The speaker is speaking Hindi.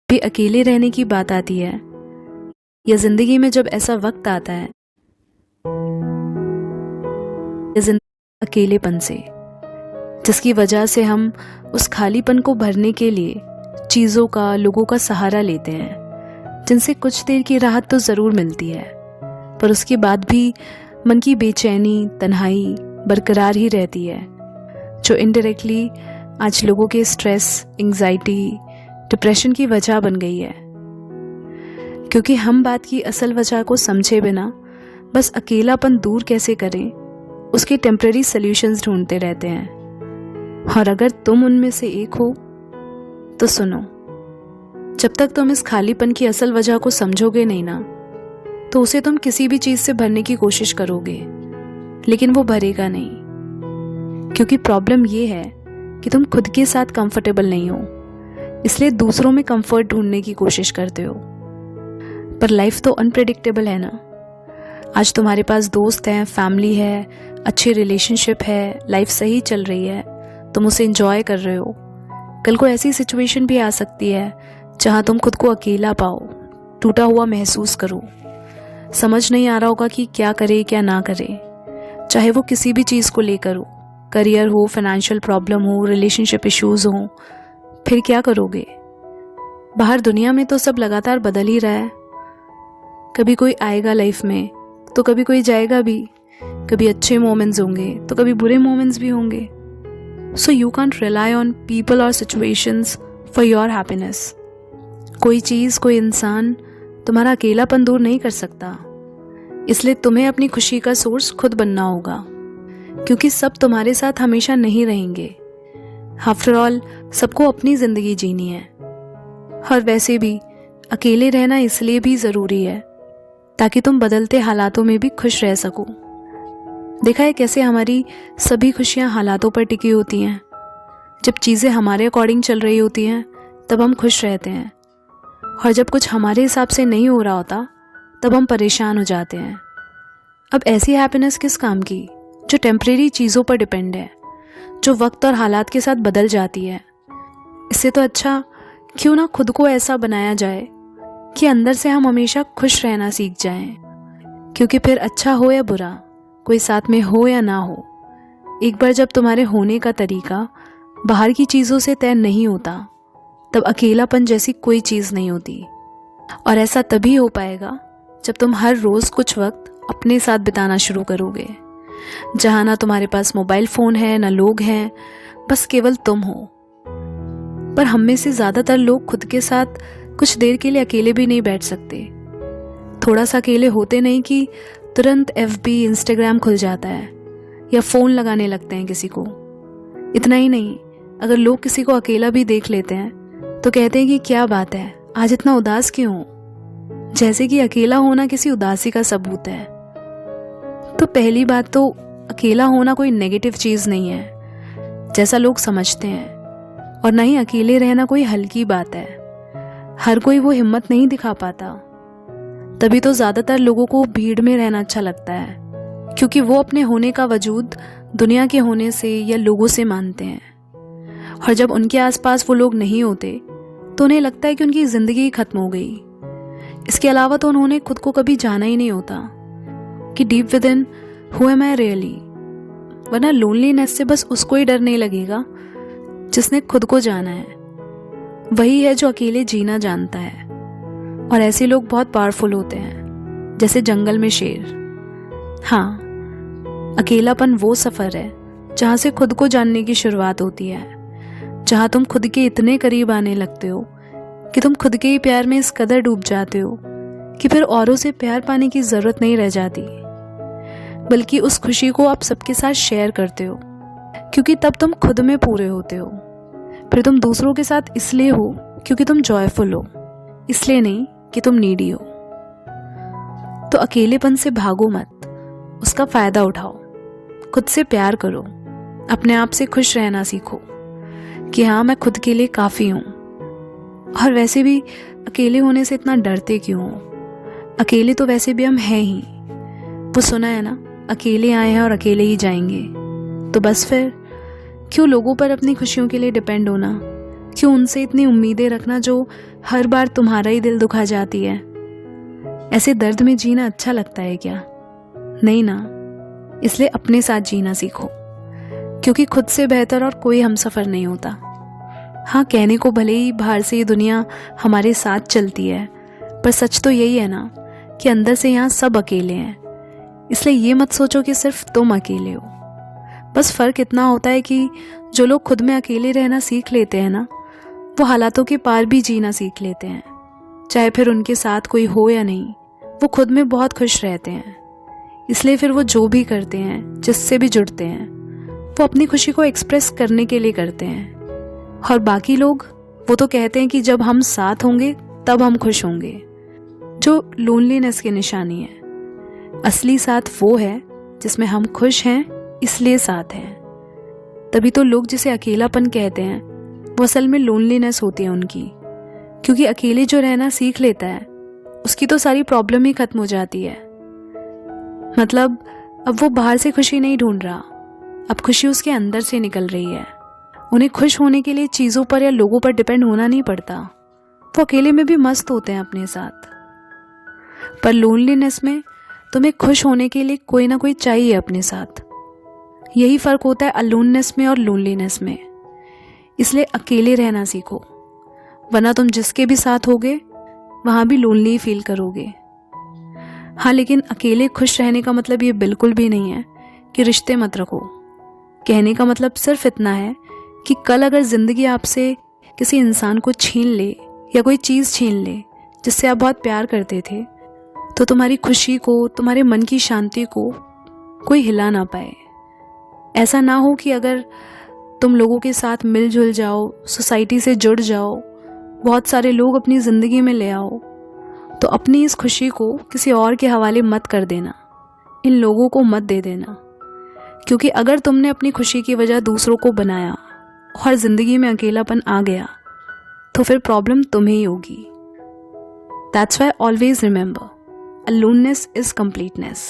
भी अकेले रहने की बात आती है या जिंदगी में जब ऐसा वक्त आता है या जिंदगी अकेलेपन से, जिसकी वजह से हम उस खालीपन को भरने के लिए चीज़ों का, लोगों का सहारा लेते हैं, जिनसे कुछ देर की राहत तो ज़रूर मिलती है, पर उसके बाद भी मन की बेचैनी, तन्हाई बरकरार ही रहती है, जो इनडायरेक्टली आज लोगों के स्ट्रेस, एंग्जाइटी, डिप्रेशन की वजह बन गई है। क्योंकि हम बात की असल वजह को समझे बिना बस अकेलापन दूर कैसे करें, उसके टेम्परेरी सॉल्यूशंस ढूंढते रहते हैं। और अगर तुम उनमें से एक हो तो सुनो, जब तक तुम इस खालीपन की असल वजह को समझोगे नहीं ना, तो उसे तुम किसी भी चीज़ से भरने की कोशिश करोगे, लेकिन वो भरेगा नहीं। क्योंकि प्रॉब्लम ये है कि तुम खुद के साथ कंफर्टेबल नहीं हो, इसलिए दूसरों में कंफर्ट ढूंढने की कोशिश करते हो। पर लाइफ तो अनप्रेडिक्टेबल है ना। आज तुम्हारे पास दोस्त हैं, फैमिली है, अच्छी रिलेशनशिप है, लाइफ सही चल रही है, तुम उसे एंजॉय कर रहे हो। कल को ऐसी सिचुएशन भी आ सकती है जहां तुम खुद को अकेला पाओ, टूटा हुआ महसूस करो, समझ नहीं आ रहा होगा कि क्या करे क्या ना करे, चाहे वो किसी भी चीज़ को लेकर हो, करियर हो, फाइनेंशियल प्रॉब्लम हो, रिलेशनशिप इश्यूज हो। फिर क्या करोगे? बाहर दुनिया में तो सब लगातार बदल ही रहा है। कभी कोई आएगा लाइफ में तो कभी कोई जाएगा भी, कभी अच्छे मोमेंट्स होंगे तो कभी बुरे मोमेंट्स भी होंगे। So you can't rely on people और सिचुएशंस फॉर योर हैप्पीनेस। कोई चीज़, कोई इंसान तुम्हारा अकेलापन दूर नहीं कर सकता, इसलिए तुम्हें अपनी खुशी का सोर्स खुद बनना होगा, क्योंकि सब तुम्हारे साथ हमेशा नहीं रहेंगे। आफ्टर ऑल सबको अपनी ज़िंदगी जीनी है, और वैसे भी अकेले रहना इसलिए भी ज़रूरी है ताकि तुम बदलते हालातों में भी खुश रह सको। देखा है कैसे हमारी सभी खुशियाँ हालातों पर टिकी होती हैं। जब चीज़ें हमारे अकॉर्डिंग चल रही होती हैं तब हम खुश रहते हैं, और जब कुछ हमारे हिसाब से नहीं हो रहा होता तब हम परेशान हो जाते हैं। अब ऐसी हैप्पीनेस किस काम की जो टेम्परेरी चीज़ों पर डिपेंड है, जो वक्त और हालात के साथ बदल जाती है। इससे तो अच्छा क्यों ना खुद को ऐसा बनाया जाए कि अंदर से हम हमेशा खुश रहना सीख जाएं। क्योंकि फिर अच्छा हो या बुरा, कोई साथ में हो या ना हो, एक बार जब तुम्हारे होने का तरीका बाहर की चीज़ों से तय नहीं होता, तब अकेलापन जैसी कोई चीज़ नहीं होती। और ऐसा तभी हो पाएगा जब तुम हर रोज़ कुछ वक्त अपने साथ बिताना शुरू करोगे, जहाँ ना तुम्हारे पास मोबाइल फ़ोन है, ना लोग हैं, बस केवल तुम हो। पर हम में से ज़्यादातर लोग खुद के साथ कुछ देर के लिए अकेले भी नहीं बैठ सकते। थोड़ा सा अकेले होते नहीं कि तुरंत FB, इंस्टाग्राम खुल जाता है या फ़ोन लगाने लगते हैं किसी को। इतना ही नहीं, अगर लोग किसी को अकेला भी देख लेते हैं तो कहते हैं कि क्या बात है, आज इतना उदास क्यों हो, जैसे कि अकेला होना किसी उदासी का सबूत है। तो पहली बात तो अकेला होना कोई नेगेटिव चीज़ नहीं है जैसा लोग समझते हैं, और ना ही अकेले रहना कोई हल्की बात है। हर कोई वो हिम्मत नहीं दिखा पाता, तभी तो ज़्यादातर लोगों को भीड़ में रहना अच्छा लगता है, क्योंकि वो अपने होने का वजूद दुनिया के होने से या लोगों से मानते हैं। और जब उनके आसपास वो लोग नहीं होते तो उन्हें लगता है कि उनकी ज़िंदगी खत्म हो गई। इसके अलावा तो उन्होंने खुद को कभी जाना ही नहीं होता कि deep with in who am I really. वरना लोनलीनेस से बस उसको ही डर नहीं लगेगा जिसने खुद को जाना है। वही है जो अकेले जीना जानता है। और ऐसे लोग बहुत पावरफुल होते हैं, जैसे जंगल में शेर। हाँ, अकेलापन वो सफ़र है जहाँ से खुद को जानने की शुरुआत होती है, जहाँ तुम खुद के इतने करीब आने लगते हो कि तुम खुद के ही प्यार में इस कदर डूब जाते हो कि फिर औरों से प्यार पाने की ज़रूरत नहीं रह जाती, बल्कि उस खुशी को आप सबके साथ शेयर करते हो, क्योंकि तब तुम खुद में पूरे होते हो। फिर तुम दूसरों के साथ इसलिए हो क्योंकि तुम जॉयफुल हो, इसलिए नहीं कि तुम नीडी हो। तो अकेलेपन से भागो मत, उसका फ़ायदा उठाओ, खुद से प्यार करो, अपने आप से खुश रहना सीखो कि हाँ, मैं खुद के लिए काफ़ी हूँ। और वैसे भी अकेले होने से इतना डरते क्यों हो? अकेले तो वैसे भी हम हैं ही। वो सुना है ना, अकेले आए हैं और अकेले ही जाएंगे। तो बस फिर क्यों लोगों पर अपनी खुशियों के लिए डिपेंड होना? क्यों उनसे इतनी उम्मीदें रखना जो हर बार तुम्हारा ही दिल दुखा जाती है। ऐसे दर्द में जीना अच्छा लगता है क्या? नहीं ना। इसलिए अपने साथ जीना सीखो, क्योंकि खुद से बेहतर और कोई हमसफर नहीं होता। हाँ, कहने को भले ही बाहर से ये दुनिया हमारे साथ चलती है, पर सच तो यही है ना कि अंदर से यहाँ सब अकेले हैं। इसलिए ये मत सोचो कि सिर्फ तुम अकेले हो। बस फ़र्क इतना होता है कि जो लोग खुद में अकेले रहना सीख लेते हैं ना, वो हालातों के पार भी जीना सीख लेते हैं। चाहे फिर उनके साथ कोई हो या नहीं, वो खुद में बहुत खुश रहते हैं। इसलिए फिर वो जो भी करते हैं, जिससे भी जुड़ते हैं, वो अपनी खुशी को एक्सप्रेस करने के लिए करते हैं। और बाकी लोग वो तो कहते हैं कि जब हम साथ होंगे तब हम खुश होंगे, जो लोनलीनेस की निशानी है। असली साथ वो है जिसमें हम खुश हैं, इसलिए साथ हैं। तभी तो लोग जिसे अकेलापन कहते हैं वो असल में लोनलीनेस होती है उनकी, क्योंकि अकेले जो रहना सीख लेता है उसकी तो सारी प्रॉब्लम ही खत्म हो जाती है। मतलब अब वो बाहर से खुशी नहीं ढूंढ रहा, अब खुशी उसके अंदर से निकल रही है। उन्हें खुश होने के लिए चीज़ों पर या लोगों पर डिपेंड होना नहीं पड़ता। वो अकेले में भी मस्त होते हैं अपने साथ। पर लोनलीनेस में तुम्हें खुश होने के लिए कोई ना कोई चाहिए अपने साथ। यही फ़र्क होता है अलोननेस में और लोनलीनेस में। इसलिए अकेले रहना सीखो, वरना तुम जिसके भी साथ होगे वहाँ भी लोनली फील करोगे। हाँ, लेकिन अकेले खुश रहने का मतलब ये बिल्कुल भी नहीं है कि रिश्ते मत रखो। कहने का मतलब सिर्फ इतना है कि कल अगर ज़िंदगी आपसे किसी इंसान को छीन ले या कोई चीज़ छीन ले जिससे आप बहुत प्यार करते थे, तो तुम्हारी खुशी को, तुम्हारे मन की शांति को कोई हिला ना पाए। ऐसा ना हो कि अगर तुम लोगों के साथ मिलजुल जाओ, सोसाइटी से जुड़ जाओ, बहुत सारे लोग अपनी ज़िंदगी में ले आओ, तो अपनी इस खुशी को किसी और के हवाले मत कर देना, इन लोगों को मत दे देना। क्योंकि अगर तुमने अपनी खुशी की वजह दूसरों को बनाया और ज़िंदगी में अकेलापन आ गया, तो फिर प्रॉब्लम तुम्हें ही होगी। That's why always remember, aloneness is completeness.